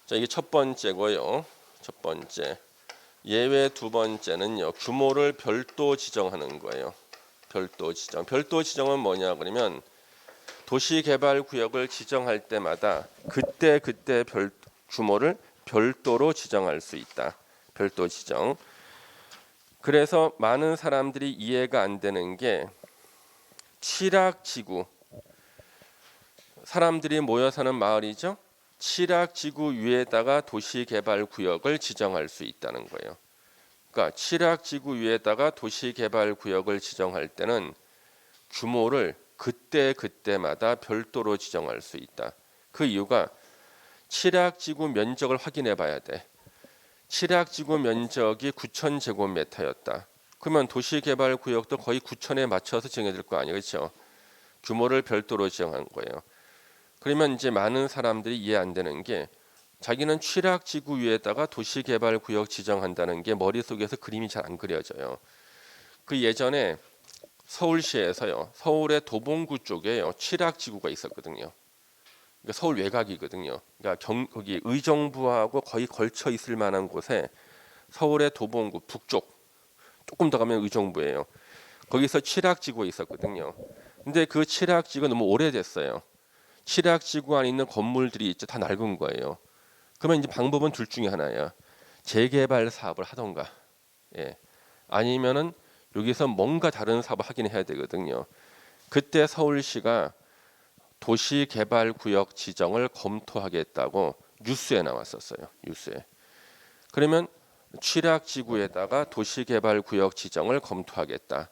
자, 이게 첫 번째고요. 첫 번째. 예외 두 번째는요. 규모를 별도 지정하는 거예요. 별도 지정. 별도 지정은 뭐냐 그러면 도시개발구역을 지정할 때마다 그때 규모를 별도로 지정할 수 있다. 별도 지정. 그래서 많은 사람들이 이해가 안 되는 게 취락지구, 사람들이 모여 사는 마을이죠. 취락지구 위에다가 도시개발구역을 지정할 수 있다는 거예요. 그러니까 취락지구 위에다가 도시개발구역을 지정할 때는 규모를 그때마다 별도로 지정할 수 있다. 그 이유가 취락지구 면적을 확인해 봐야 돼. 취락지구 면적이 9,000제곱미터였다. 그러면 도시개발구역도 거의 9,000에 맞춰서 지정해야 될 거 아니에요, 그렇죠? 규모를 별도로 지정한 거예요. 그러면 이제 많은 사람들이 이해 안 되는 게 자기는 취락지구 위에다가 도시개발구역 지정한다는 게 머릿속에서 그림이 잘 안 그려져요. 그 예전에 서울시에서요, 서울의 도봉구 쪽에요, 취락지구가 있었거든요. 그러니까 서울 외곽이거든요. 그러니까 거기 의정부하고 거의 걸쳐 있을 만한 곳에 서울의 도봉구 북쪽 조금 더 가면 의정부예요. 거기서 취락지구가 있었거든요. 근데 그 칠학지구가 너무 오래됐어요. 칠학지구 안에 있는 건물들이 이제 다 낡은 거예요. 그러면 이제 방법은 둘 중에 하나예요. 재개발 사업을 하던가, 예. 아니면은 여기서 뭔가 다른 사업을 하긴 해야 되거든요. 그때 서울시가 도시개발구역 지정을 검토하겠다고 뉴스에 나왔었어요. 뉴스에. 그러면 취락지구에다가 도시개발구역 지정을 검토하겠다.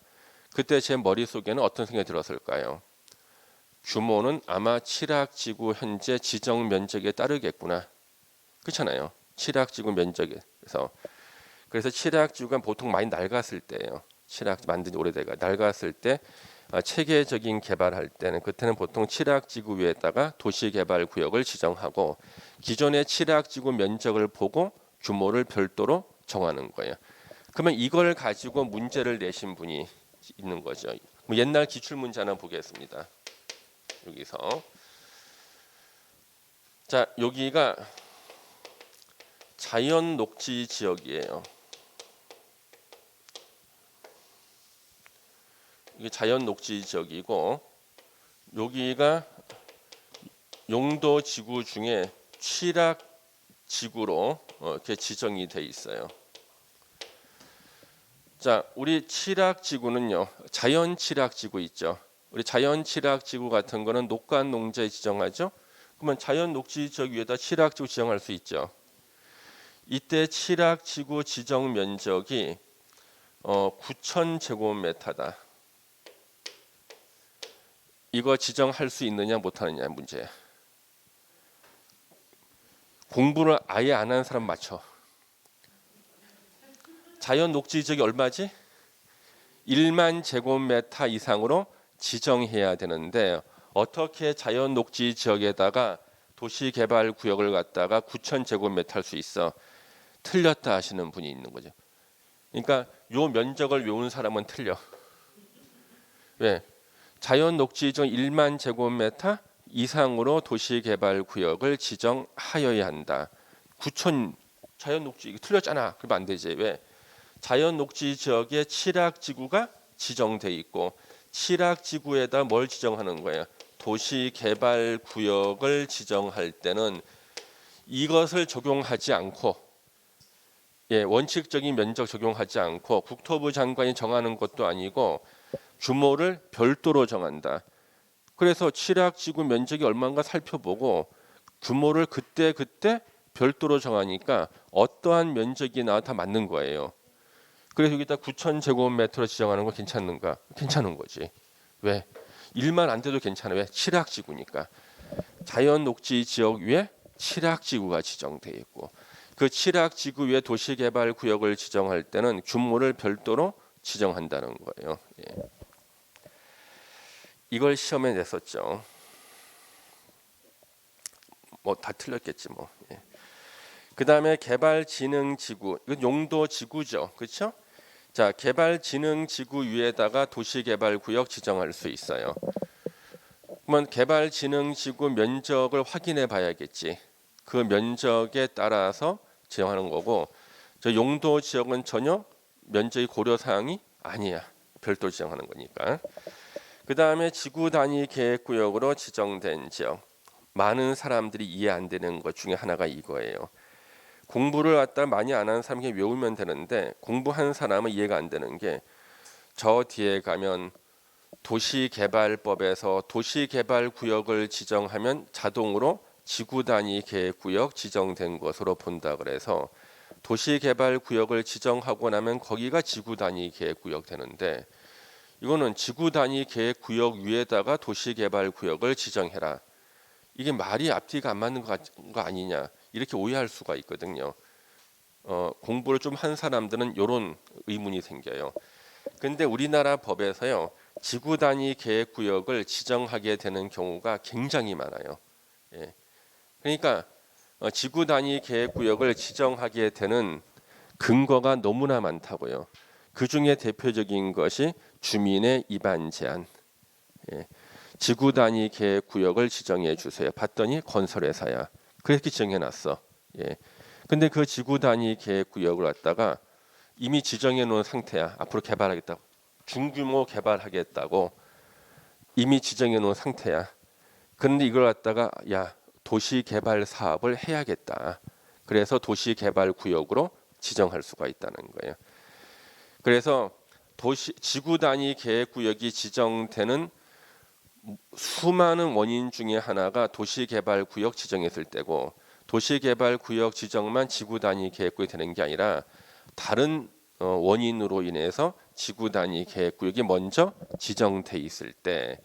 그때 제 머릿속에는 어떤 생각이 들었을까요? 규모는 아마 취락지구 현재 지정 면적에 따르겠구나. 그렇잖아요. 취락지구 면적에서. 그래서 취락지구가 보통 많이 낡았을 때예요. 취락 만든 지 오래돼가 낡았을 때 체계적인 개발할 때는 그때는 보통 취락지구 위에다가 도시개발구역을 지정하고 기존의 취락지구 면적을 보고 규모를 별도로 정하는 거예요. 그러면 이걸 가지고 문제를 내신 분이 있는 거죠. 뭐 옛날 기출 문제 하나 보겠습니다. 여기서 자 여기가 자연 녹지 지역이에요. 이게 자연 녹지 지역이고 여기가 용도 지구 중에 취락 지구로 이렇게 지정이 돼 있어요. 자, 우리 취락 지구는요. 자연 취락 지구 있죠. 우리 자연 취락 지구 같은 거는 녹간 농지에 지정하죠. 그러면 자연 녹지 지역 위에다 취락 지구 지정할 수 있죠. 이때 취락 지구 지정 면적이 9,000제곱미터다. 이거 지정할 수 있느냐 못하느냐 문제. 공부를 아예 안 하는 사람 맞춰. 자연 녹지 지역이 얼마지? 1만 제곱미터 이상으로 지정해야 되는데 어떻게 자연 녹지 지역에다가 도시개발 구역을 갖다가 9,000제곱미터 할 수 있어? 틀렸다 하시는 분이 있는 거죠. 그러니까 요 면적을 외우는 사람은 틀려. 왜? 자연 녹지 지역 1만 제곱미터 이상으로 도시개발 구역을 지정하여야 한다. 9천 자연 녹지 이거 틀렸잖아. 그러면 안 되지. 왜? 자연 녹지 지역에 취락지구가 지정돼 있고 취락지구에다 뭘 지정하는 거예요? 도시개발 구역을 지정할 때는 이것을 적용하지 않고 원칙적인 면적 적용하지 않고 국토부 장관이 정하는 것도 아니고 규모를 별도로 정한다. 그래서 취락지구 면적이 얼마인가 살펴보고 규모를 그때 별도로 정하니까 어떠한 면적이 나와 다 맞는 거예요. 그래서 여기다 9,000제곱미터로 지정하는 거 괜찮는가? 괜찮은 거지. 왜? 1만 안 돼도 괜찮아. 왜? 취락지구니까. 자연 녹지 지역 위에 취락지구가 지정돼 있고 그 취락지구 위에 도시개발 구역을 지정할 때는 규모를 별도로 지정한다는 거예요. 예. 이걸 시험에 냈었죠. 뭐 다 틀렸겠지 뭐. 예. 그 다음에 개발진흥지구, 이건 용도지구죠, 그렇죠? 자, 개발진흥지구 위에다가 도시개발구역 지정할 수 있어요. 그러면 개발진흥지구 면적을 확인해 봐야겠지. 그 면적에 따라서 지정하는 거고, 저 용도지역은 전혀 면적이 고려 사항이 아니야. 별도 지정하는 거니까. 그 다음에 지구 단위 계획구역으로 지정된 지역. 많은 사람들이 이해 안 되는 것 중에 하나가 이거예요. 공부를 갖다 많이 안 하는 사람이 외우면 되는데 공부한 사람은 이해가 안 되는 게 저 뒤에 가면 도시개발법에서 도시개발구역을 지정하면 자동으로 지구 단위 계획구역 지정된 것으로 본다 그래서 도시개발구역을 지정하고 나면 거기가 지구 단위 계획구역 되는데 이거는 지구 단위 계획구역 위에다가 도시개발구역을 지정해라. 이게 말이 앞뒤가 안 맞는 거 아니냐 이렇게 오해할 수가 있거든요. 공부를 좀 한 사람들은 이런 의문이 생겨요. 근데 우리나라 법에서요 지구 단위 계획구역을 지정하게 되는 경우가 굉장히 많아요. 예. 그러니까 지구 단위 계획구역을 지정하게 되는 근거가 너무나 많다고요. 그 중에 대표적인 것이 주민의 입안 제한. 예. 지구 단위 계획구역을 지정해 주세요. 봤더니 건설회사야. 그렇게 지정해놨어. 예. 근데 그 지구 단위 계획구역을 갖다가 이미 지정해 놓은 상태야. 앞으로 개발하겠다고. 중규모 개발하겠다고 이미 지정해 놓은 상태야. 그런데 이걸 갖다가 야 도시개발 사업을 해야겠다. 그래서 도시개발구역으로 지정할 수가 있다는 거예요. 그래서 지구 단위 계획구역이 지정되는 수많은 원인 중에 하나가 도시개발구역 지정했을 때고, 도시개발구역 지정만 지구 단위 계획구역이 되는 게 아니라 다른 원인으로 인해서 지구 단위 계획구역이 먼저 지정돼 있을 때,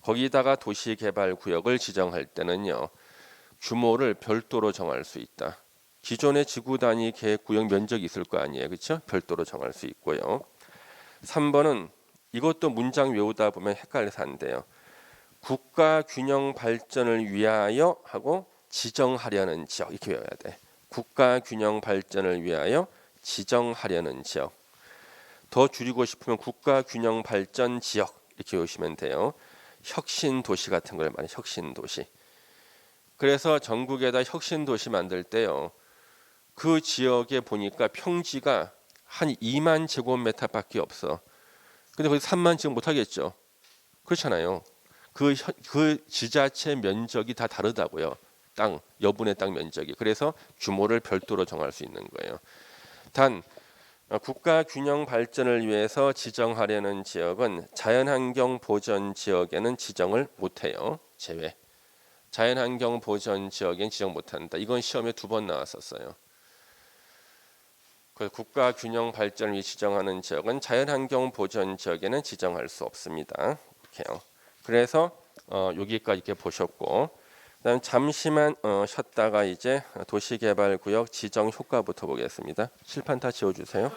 거기다가 도시개발구역을 지정할 때는요, 규모를 별도로 정할 수 있다. 기존의 지구 단위 계획구역 면적이 있을 거 아니에요, 그렇죠? 별도로 정할 수 있고요. 3번은 이것도 문장 외우다 보면 헷갈려서 안 돼요. 국가 균형 발전을 위하여 하고 지정하려는 지역, 이렇게 외워야 돼. 국가 균형 발전을 위하여 지정하려는 지역. 더 줄이고 싶으면 국가 균형 발전 지역 이렇게 외우시면 돼요. 혁신 도시 같은 걸 말해. 혁신 도시. 그래서 전국에다 혁신 도시 만들 때요, 그 지역에 보니까 평지가 한 2만 제곱미터밖에 없어. 근데 거기 3만 지금 못 하겠죠. 그렇잖아요. 그 지자체 면적이 다 다르다고요. 여분의 땅 면적이. 그래서 규모를 별도로 정할 수 있는 거예요. 단 국가 균형 발전을 위해서 지정하려는 지역은 자연환경 보전 지역에는 지정을 못해요. 제외. 자연환경 보전 지역엔 지정 못한다. 이건 시험에 2번 나왔었어요. 그 국가 균형 발전을 위해 지정하는 지역은 자연환경 보전 지역에는 지정할 수 없습니다. 이렇게요. 그래서 여기까지 이렇게 보셨고, 그다음 잠시만 쉬었다가 이제 도시개발구역 지정 효과부터 보겠습니다. 칠판 다 지워주세요.